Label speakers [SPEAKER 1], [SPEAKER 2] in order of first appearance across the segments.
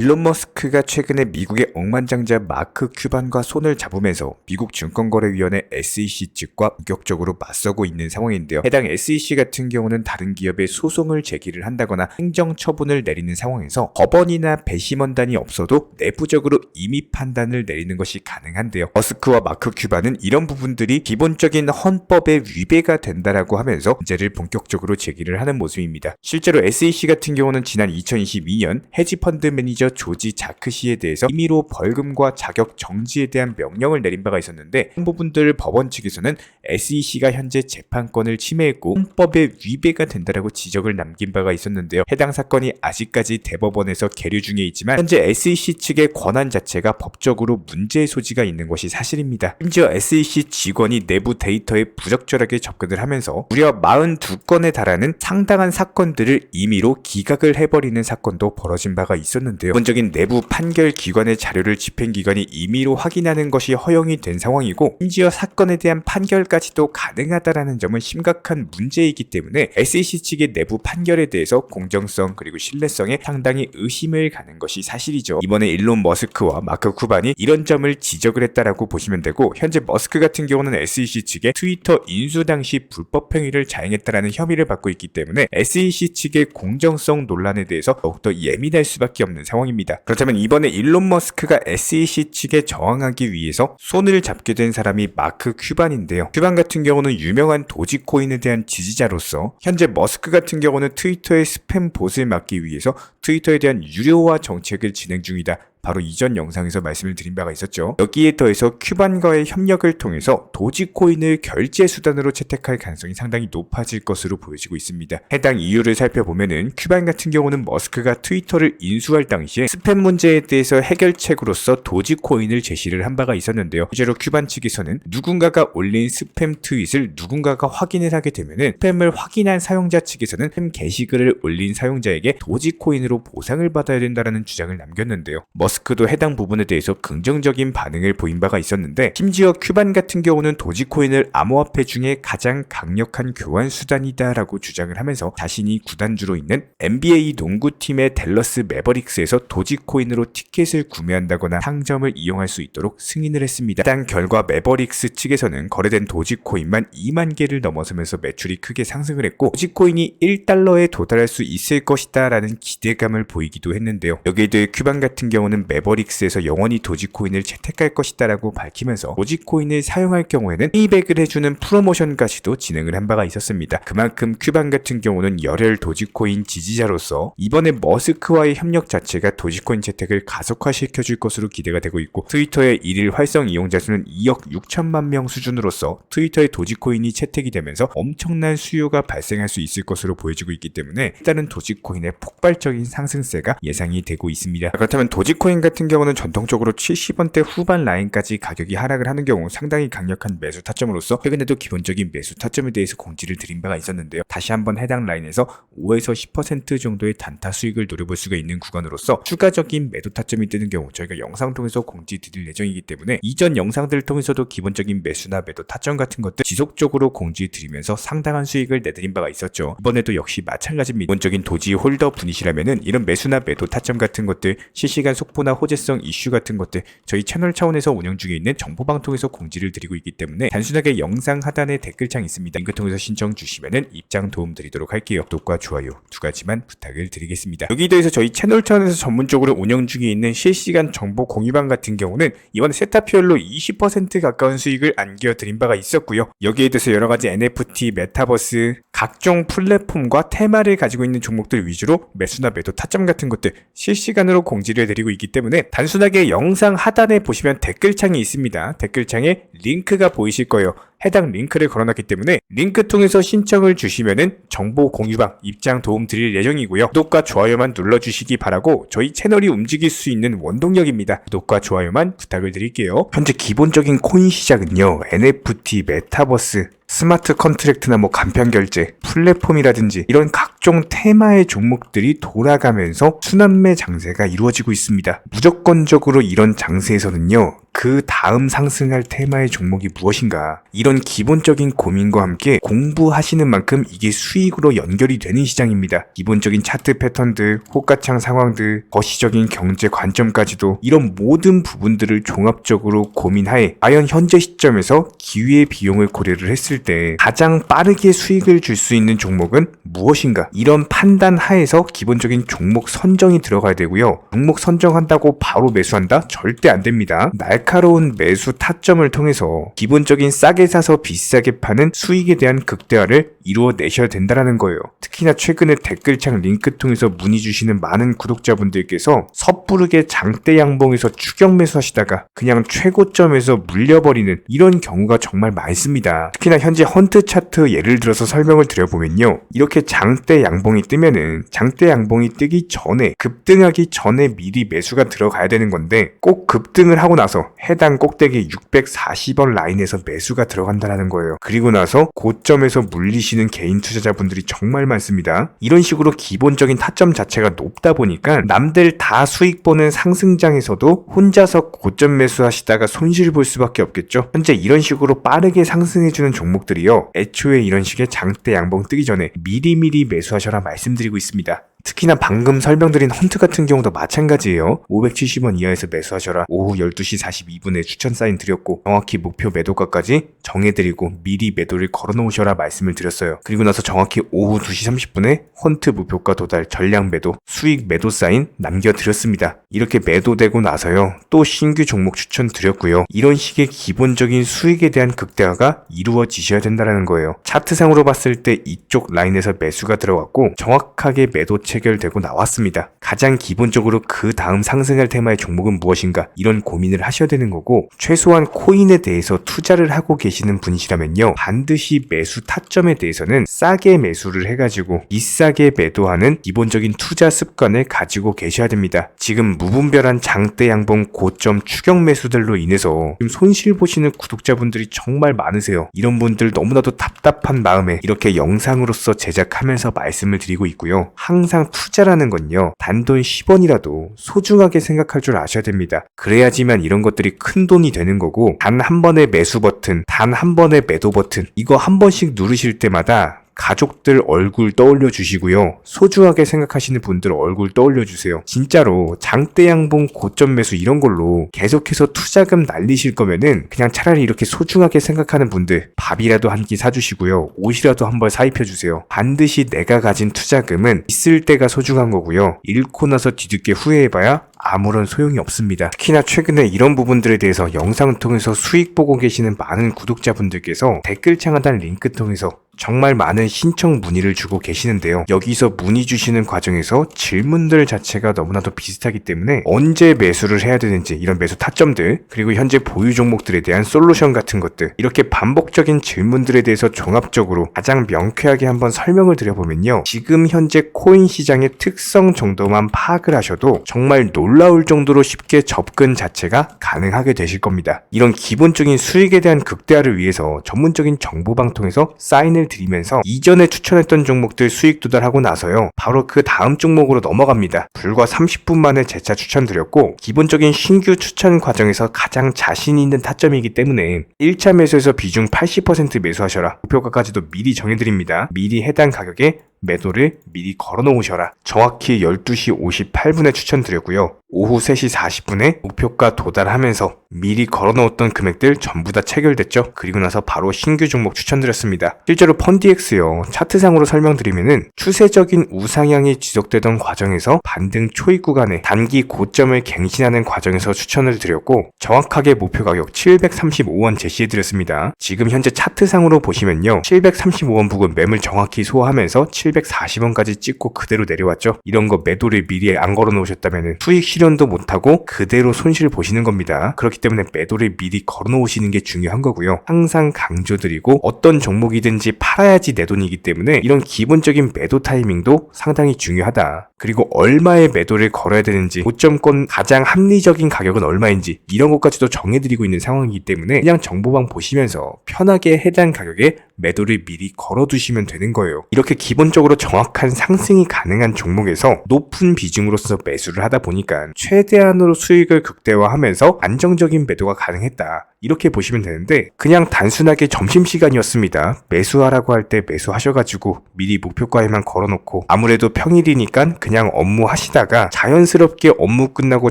[SPEAKER 1] 일론 머스크가 최근에 미국의 억만장자 마크 큐반과 손을 잡으면서 미국 증권거래위원회 SEC 측과 본격적으로 맞서고 있는 상황인데요. 해당 SEC 같은 경우는 다른 기업에 소송을 제기를 한다거나 행정처분을 내리는 상황에서 법원이나 배심원단이 없어도 내부적으로 임의 판단을 내리는 것이 가능한데요. 머스크와 마크 큐반은 이런 부분들이 기본적인 헌법에 위배가 된다라고 하면서 문제를 본격적으로 제기를 하는 모습입니다. 실제로 SEC 같은 경우는 지난 2022년 헤지펀드 매니저 조지 자크시에 대해서 임의로 벌금과 자격 정지에 대한 명령을 내린 바가 있었는데, 이 부분들을 법원 측에서는 SEC가 현재 재판권을 침해했고 헌법에 위배가 된다라고 지적을 남긴 바가 있었는데요. 해당 사건이 아직까지 대법원에서 계류 중에 있지만 현재 SEC 측의 권한 자체가 법적으로 문제의 소지가 있는 것이 사실입니다. 심지어 SEC 직원이 내부 데이터에 부적절하게 접근을 하면서 무려 42건에 달하는 상당한 사건들을 임의로 기각을 해버리는 사건도 벌어진 바가 있었는데요. 기본적인 내부 판결 기관의 자료를 집행기관이 임의로 확인하는 것이 허용이 된 상황이고, 심지어 사건에 대한 판결까지도 가능하다라는 점은 심각한 문제이기 때문에 SEC 측의 내부 판결에 대해서 공정성 그리고 신뢰성에 상당히 의심을 가는 것이 사실이죠. 이번에 일론 머스크와 마크 쿠반이 이런 점을 지적을 했다라고 보시면 되고, 현재 머스크 같은 경우는 SEC 측의 트위터 인수 당시 불법 행위를 자행했다라는 혐의를 받고 있기 때문에 SEC 측의 공정성 논란에 대해서 더욱더 예민할 수밖에 없는 상황입니다. 그렇다면 이번에 일론 머스크가 SEC 측에 저항하기 위해서 손을 잡게 된 사람이 마크 큐반인데요. 큐반 같은 경우는 유명한 도지코인에 대한 지지자로서 현재 머스크 같은 경우는 트위터의 스팸 봇을 막기 위해서 트위터에 대한 유료화 정책을 진행 중이다. 바로 이전 영상에서 말씀을 드린 바가 있었죠. 여기에 더해서 큐반과의 협력을 통해서 도지코인을 결제 수단으로 채택할 가능성이 상당히 높아질 것으로 보여지고 있습니다. 해당 이유를 살펴보면은 큐반 같은 경우는 머스크가 트위터를 인수할 당시에 스팸 문제에 대해서 해결책으로서 도지코인을 제시를 한 바가 있었는데요. 실제로 큐반 측에서는 누군가가 올린 스팸 트윗을 누군가가 확인을 하게 되면은 스팸을 확인한 사용자 측에서는 스팸 게시글을 올린 사용자에게 도지코인으로 보상을 받아야 된다는 주장을 남겼는데요. 머스크도 해당 부분에 대해서 긍정적인 반응을 보인 바가 있었는데, 심지어 큐반 같은 경우는 도지코인을 암호화폐 중에 가장 강력한 교환 수단이다 라고 주장을 하면서 자신이 구단주로 있는 NBA 농구팀의 댈러스 매버릭스에서 도지코인으로 티켓을 구매한다거나 상점을 이용할 수 있도록 승인을 했습니다. 해당 결과 매버릭스 측에서는 거래된 도지코인만 2만 개를 넘어서면서 매출이 크게 상승을 했고, 도지코인이 1달러에 도달할 수 있을 것이다 라는 기대감을 보이기도 했는데요. 여기에 대해 큐반 같은 경우는 매버릭스에서 영원히 도지코인을 채택할 것이다 라고 밝히면서 도지코인을 사용할 경우에는 페이백을 해주는 프로모션까지도 진행을 한 바가 있었습니다. 그만큼 큐반 같은 경우는 열혈 도지코인 지지자로서 이번에 머스크와의 협력 자체가 도지코인 채택을 가속화시켜줄 것으로 기대가 되고 있고, 트위터의 일일 활성 이용자 수는 2억 6천만 명 수준으로서 트위터의 도지코인이 채택이 되면서 엄청난 수요가 발생할 수 있을 것으로 보여지고 있기 때문에 일단은 도지코인의 폭발적인 상승세가 예상이 되고 있습니다. 그렇다면 도지코인 같은 경우는 전통적으로 70원대 후반 라인까지 가격이 하락을 하는 경우 상당히 강력한 매수 타점으로서 최근에도 기본적인 매수 타점에 대해서 공지를 드린 바가 있었는데요. 다시 한번 해당 라인에서 5에서 10% 정도의 단타 수익을 노려볼 수가 있는 구간으로서 추가적인 매도 타점이 뜨는 경우 저희가 영상 통해서 공지 드릴 예정이기 때문에 이전 영상들을 통해서도 기본적인 매수나 매도 타점 같은 것들 지속적으로 공지 드리면서 상당한 수익을 내드린 바가 있었죠. 이번에도 역시 마찬가지입니다. 기본적인 도지 홀더 분이시라면은 이런 매수나 매도 타점 같은 것들, 실시간 속보나 호재성 이슈 같은 것들 저희 채널 차원에서 운영 중에 있는 정보방통에서 공지를 드리고 있기 때문에 단순하게 영상 하단에 댓글창 있습니다. 링크 통해서 신청 주시면은 입장 도움 드리도록 할게요. 구독과 좋아요 두 가지만 부탁을 드리겠습니다. 여기에 대해서 저희 채널 차원에서 전문적으로 운영 중에 있는 실시간 정보 공유방 같은 경우는 이번 세타피얼로 20% 가까운 수익을 안겨드린 바가 있었고요. 여기에 대해서 여러가지 NFT, 메타버스, 각종 플랫폼과 테마를 가지고 있는 종목들 위주로 매수나 매도 타점 같은 것들 실시간으로 공지를 드리고 있기 때문에 단순하게 영상 하단에 보시면 댓글창이 있습니다. 댓글창에 링크가 보이실 거예요. 해당 링크를 걸어놨기 때문에 링크 통해서 신청을 주시면은 정보 공유방 입장 도움 드릴 예정이고요. 구독과 좋아요만 눌러주시기 바라고 저희 채널이 움직일 수 있는 원동력입니다. 구독과 좋아요만 부탁을 드릴게요. 현재 기본적인 코인 시장은요, NFT, 메타버스, 스마트 컨트랙트나 간편 결제, 플랫폼이라든지 이런 각종 테마의 종목들이 돌아가면서 순환매 장세가 이루어지고 있습니다. 무조건적으로 이런 장세에서는요, 그 다음 상승할 테마의 종목이 무엇인가? 이런 기본적인 고민과 함께 공부하시는 만큼 이게 수익으로 연결이 되는 시장입니다. 기본적인 차트 패턴들, 호가창 상황들, 거시적인 경제 관점까지도 이런 모든 부분들을 종합적으로 고민하에 과연 현재 시점에서 기회의 비용을 고려를 했을 때 가장 빠르게 수익을 줄 수 있는 종목은 무엇인가? 이런 판단 하에서 기본적인 종목 선정이 들어가야 되고요. 종목 선정한다고 바로 매수한다? 절대 안 됩니다. 날카로운 매수 타점을 통해서 기본적인 싸게 사서 비싸게 파는 수익에 대한 극대화를 이루어내셔야 된다는 거예요. 특히나 최근에 댓글창 링크 통해서 문의 주시는 많은 구독자분들께서 섣부르게 장대 양봉에서 추격 매수하시다가 그냥 최고점에서 물려버리는 이런 경우가 정말 많습니다. 특히나 현재 헌트 차트 예를 들어서 설명을 드려보면요. 이렇게 장대 양봉이 뜨면은 장대 양봉이 뜨기 전에 급등하기 전에 미리 매수가 들어가야 되는 건데 꼭 급등을 하고 나서 해당 꼭대기 640원 라인에서 매수가 들어간다는 거예요. 그리고 나서 고점에서 물리시는 개인 투자자분들이 정말 많습니다. 이런 식으로 기본적인 타점 자체가 높다 보니까 남들 다 수익 보는 상승장에서도 혼자서 고점 매수하시다가 손실 볼 수밖에 없겠죠. 현재 이런 식으로 빠르게 상승해주는 종목들이요. 애초에 이런 식의 장대 양봉 뜨기 전에 미리미리 매수하셔라 말씀드리고 있습니다. 특히나 방금 설명드린 헌트 같은 경우도 마찬가지예요. 570원 이하에서 매수하셔라. 오후 12시 42분에 추천 사인 드렸고 정확히 목표 매도가까지 정해드리고 미리 매도를 걸어놓으셔라 말씀을 드렸어요. 그리고 나서 정확히 오후 2시 30분에 헌트 목표가 도달 전량 매도 수익 매도 사인 남겨드렸습니다. 이렇게 매도되고 나서요. 또 신규 종목 추천 드렸고요. 이런 식의 기본적인 수익에 대한 극대화가 이루어지셔야 된다는 거예요. 차트상으로 봤을 때 이쪽 라인에서 매수가 들어갔고 정확하게 매도 체결되고 나왔습니다. 가장 기본적으로 그 다음 상승할 테마의 종목은 무엇인가 이런 고민을 하셔야 되는 거고 최소한 코인에 대해서 투자를 하고 계시는 분이시라면요. 반드시 매수 타점에 대해서는 싸게 매수를 해가지고 비싸게 매도하는 기본적인 투자 습관을 가지고 계셔야 됩니다. 지금 무분별한 장대 양봉 고점 추격 매수들로 인해서 지금 손실 보시는 구독자분들이 정말 많으세요. 이런 분들 너무나도 답답한 마음에 이렇게 영상으로서 제작하면서 말씀을 드리고 있고요. 항상 투자라는 건요. 단돈 10원이라도 소중하게 생각할 줄 아셔야 됩니다. 그래야지만 이런 것들이 큰 돈이 되는 거고 단 한 번의 매수 버튼, 단 한 번의 매도 버튼 이거 한 번씩 누르실 때마다 가족들 얼굴 떠올려 주시고요. 소중하게 생각하시는 분들 얼굴 떠올려 주세요. 진짜로 장대 양봉 고점 매수 이런 걸로 계속해서 투자금 날리실 거면은 그냥 차라리 이렇게 소중하게 생각하는 분들 밥이라도 한 끼 사주시고요. 옷이라도 한 벌 사입혀 주세요. 반드시 내가 가진 투자금은 있을 때가 소중한 거고요. 잃고 나서 뒤늦게 후회해봐야 아무런 소용이 없습니다. 특히나 최근에 이런 부분들에 대해서 영상을 통해서 수익 보고 계시는 많은 구독자분들께서 댓글창 하단 링크 통해서 정말 많은 신청 문의를 주고 계시는데요. 여기서 문의 주시는 과정에서 질문들 자체가 너무나도 비슷하기 때문에 언제 매수를 해야 되는지 이런 매수 타점들 그리고 현재 보유 종목들에 대한 솔루션 같은 것들 이렇게 반복적인 질문들에 대해서 종합적으로 가장 명쾌하게 한번 설명을 드려보면요. 지금 현재 코인 시장의 특성 정도만 파악을 하셔도 정말 놀라울 정도로 쉽게 접근 자체가 가능하게 되실 겁니다. 이런 기본적인 수익에 대한 극대화를 위해서 전문적인 정보방 통해서 사인을 드리면서 이전에 추천했던 종목들 수익 도달하고 나서요. 바로 그 다음 종목으로 넘어갑니다. 불과 30분 만에 재차 추천드렸고 기본적인 신규 추천 과정에서 가장 자신 있는 타점이기 때문에 1차 매수에서 비중 80% 매수하셔라. 목표가까지도 미리 정해드립니다. 미리 해당 가격에 매도를 미리 걸어놓으셔라. 정확히 12시 58분에 추천드렸고요. 오후 3시 40분에 목표가 도달하면서 미리 걸어놓았던 금액들 전부 다 체결됐죠. 그리고 나서 바로 신규 종목 추천드렸습니다. 실제로 펀디엑스요. 차트상으로 설명드리면은 추세적인 우상향이 지속되던 과정에서 반등 초입 구간에 단기 고점을 갱신하는 과정에서 추천을 드렸고 정확하게 목표 가격 735원 제시해드렸습니다. 지금 현재 차트상으로 보시면요. 735원 부근 매물 정확히 소화하면서 740원까지 찍고 그대로 내려왔죠. 이런 거 매도를 미리 안 걸어 놓으셨다면 수익 실현도 못하고 그대로 손실 보시는 겁니다. 그렇기 때문에 매도를 미리 걸어 놓으시는 게 중요한 거고요. 항상 강조드리고 어떤 종목이든지 팔아야지 내 돈이기 때문에 이런 기본적인 매도 타이밍도 상당히 중요하다. 그리고 얼마의 매도를 걸어야 되는지 고점권 가장 합리적인 가격은 얼마인지 이런 것까지도 정해드리고 있는 상황이기 때문에 그냥 정보방 보시면서 편하게 해당 가격에 매도를 미리 걸어두시면 되는 거예요. 이렇게 기본적으로 정확한 상승이 가능한 종목에서 높은 비중으로서 매수를 하다 보니까 최대한으로 수익을 극대화하면서 안정적인 매도가 가능했다. 이렇게 보시면 되는데 그냥 단순하게 점심시간이었습니다. 매수하라고 할 때 매수하셔가지고 미리 목표가에만 걸어놓고 아무래도 평일이니까 그냥 업무 하시다가 자연스럽게 업무 끝나고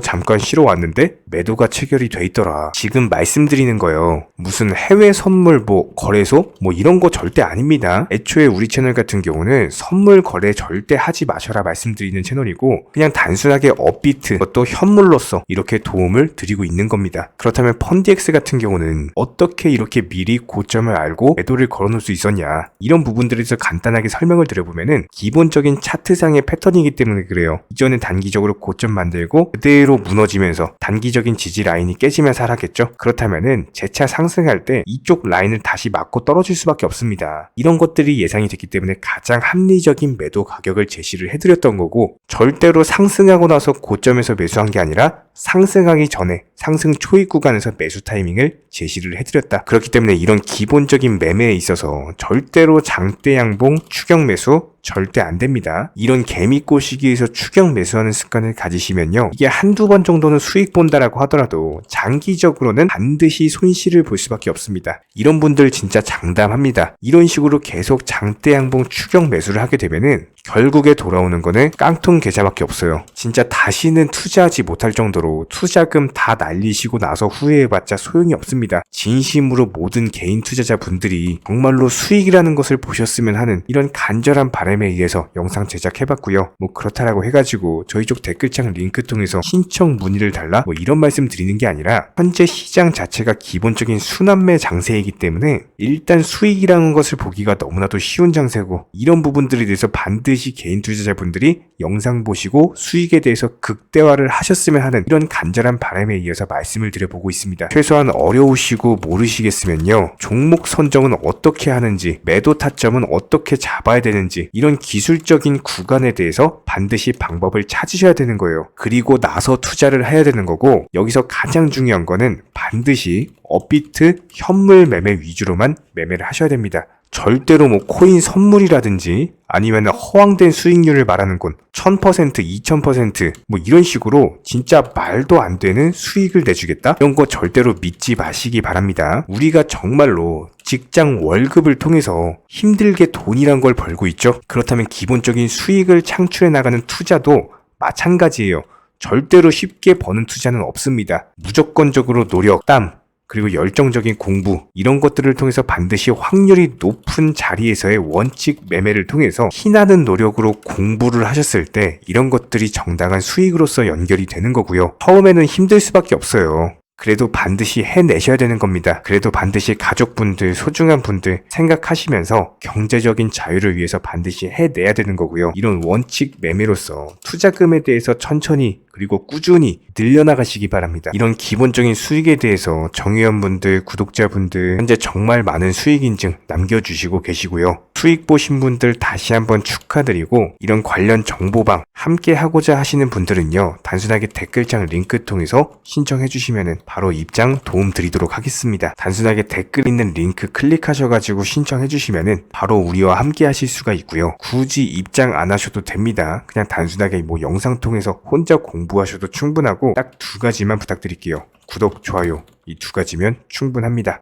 [SPEAKER 1] 잠깐 쉬러 왔는데 매도가 체결이 돼 있더라. 지금 말씀드리는 거예요. 무슨 해외 선물 거래소 이런 거 절대 아닙니다. 애초에 우리 채널 같은 경우는 선물 거래 절대 하지 마셔라 말씀드리는 채널이고 그냥 단순하게 업비트 또 현물로서 이렇게 도움을 드리고 있는 겁니다. 그렇다면 펀디엑스 같은 경우는 어떻게 이렇게 미리 고점을 알고 매도를 걸어놓을 수 있었냐, 이런 부분들에 대해서 간단하게 설명을 드려보면은 기본적인 차트상의 패턴이기 때문에 그래요. 이전에 단기적으로 고점 만들고 그대로 무너지면서 단기적인 지지 라인이 깨지면서 하락했죠. 그렇다면은 재차 상승할 때 이쪽 라인을 다시 맞고 떨어질 수밖에 없습니다. 이런 것들이 예상이 됐기 때문에 가장 합리적인 매도 가격을 제시를 해드렸던 거고, 절대로 상승하고 나서 고점에서 매수한 게 아니라 상승하기 전에 상승 초입 구간에서 매수 타이밍을 제시를 해드렸다. 그렇기 때문에 이런 기본적인 매매에 있어서 절대로 장대 양봉 추격 매수 절대 안 됩니다. 이런 개미꼬 시기에서 추격 매수하는 습관을 가지시면요, 이게 한두 번 정도는 수익 본다라고 하더라도 장기적으로는 반드시 손실을 볼 수밖에 없습니다. 이런 분들 진짜 장담합니다. 이런 식으로 계속 장대 양봉 추격 매수를 하게 되면은 결국에 돌아오는 거는 깡통 계좌밖에 없어요. 진짜 다시는 투자하지 못할 정도로 투자금 다 날리시고 나서 후회해봤자 소용이 없습니다. 진심으로 모든 개인 투자자분들이 정말로 수익이라는 것을 보셨으면 하는 이런 간절한 바람에 의해서 영상 제작해봤고요. 그렇다라고 해가지고 저희 쪽 댓글창 링크 통해서 신청 문의를 달라 이런 말씀 드리는 게 아니라 현재 시장 자체가 기본적인 순환매 장세이기 때문에 일단 수익이라는 것을 보기가 너무나도 쉬운 장세고, 이런 부분들에 대해서 반드시 개인 투자자분들이 영상 보시고 수익에 대해서 극대화를 하셨으면 하는 이런 간절한 바람에 이어서 말씀을 드려보고 있습니다. 최소한 어려우시고 모르시겠으면요, 종목 선정은 어떻게 하는지, 매도 타점은 어떻게 잡아야 되는지, 이런 기술적인 구간에 대해서 반드시 방법을 찾으셔야 되는 거예요. 그리고 나서 투자를 해야 되는 거고, 여기서 가장 중요한 거는 반드시 업비트 현물 매매 위주로만 매매를 하셔야 됩니다. 절대로 코인 선물이라든지 아니면 허황된 수익률을 말하는 건 1000%, 2000% 이런 식으로 진짜 말도 안 되는 수익을 내주겠다? 이런 거 절대로 믿지 마시기 바랍니다. 우리가 정말로 직장 월급을 통해서 힘들게 돈이란 걸 벌고 있죠. 그렇다면 기본적인 수익을 창출해 나가는 투자도 마찬가지예요. 절대로 쉽게 버는 투자는 없습니다. 무조건적으로 노력, 땀, 그리고 열정적인 공부, 이런 것들을 통해서 반드시 확률이 높은 자리에서의 원칙 매매를 통해서 희나는 노력으로 공부를 하셨을 때 이런 것들이 정당한 수익으로서 연결이 되는 거고요. 처음에는 힘들 수밖에 없어요. 그래도 반드시 해내셔야 되는 겁니다. 그래도 반드시 가족분들, 소중한 분들 생각하시면서 경제적인 자유를 위해서 반드시 해내야 되는 거고요. 이런 원칙 매매로서 투자금에 대해서 천천히 그리고 꾸준히 늘려나가시기 바랍니다. 이런 기본적인 수익에 대해서 정회원분들, 구독자분들 현재 정말 많은 수익 인증 남겨주시고 계시고요. 수익 보신 분들 다시 한번 축하드리고, 이런 관련 정보방 함께 하고자 하시는 분들은요, 단순하게 댓글창 링크 통해서 신청해 주시면 바로 입장 도움 드리도록 하겠습니다. 단순하게 댓글 있는 링크 클릭하셔가지고 신청해 주시면 바로 우리와 함께 하실 수가 있고요. 굳이 입장 안 하셔도 됩니다. 그냥 단순하게 영상 통해서 혼자 공부하셔도 충분하고 딱 두 가지만 부탁드릴게요. 구독, 좋아요, 이 두 가지면 충분합니다.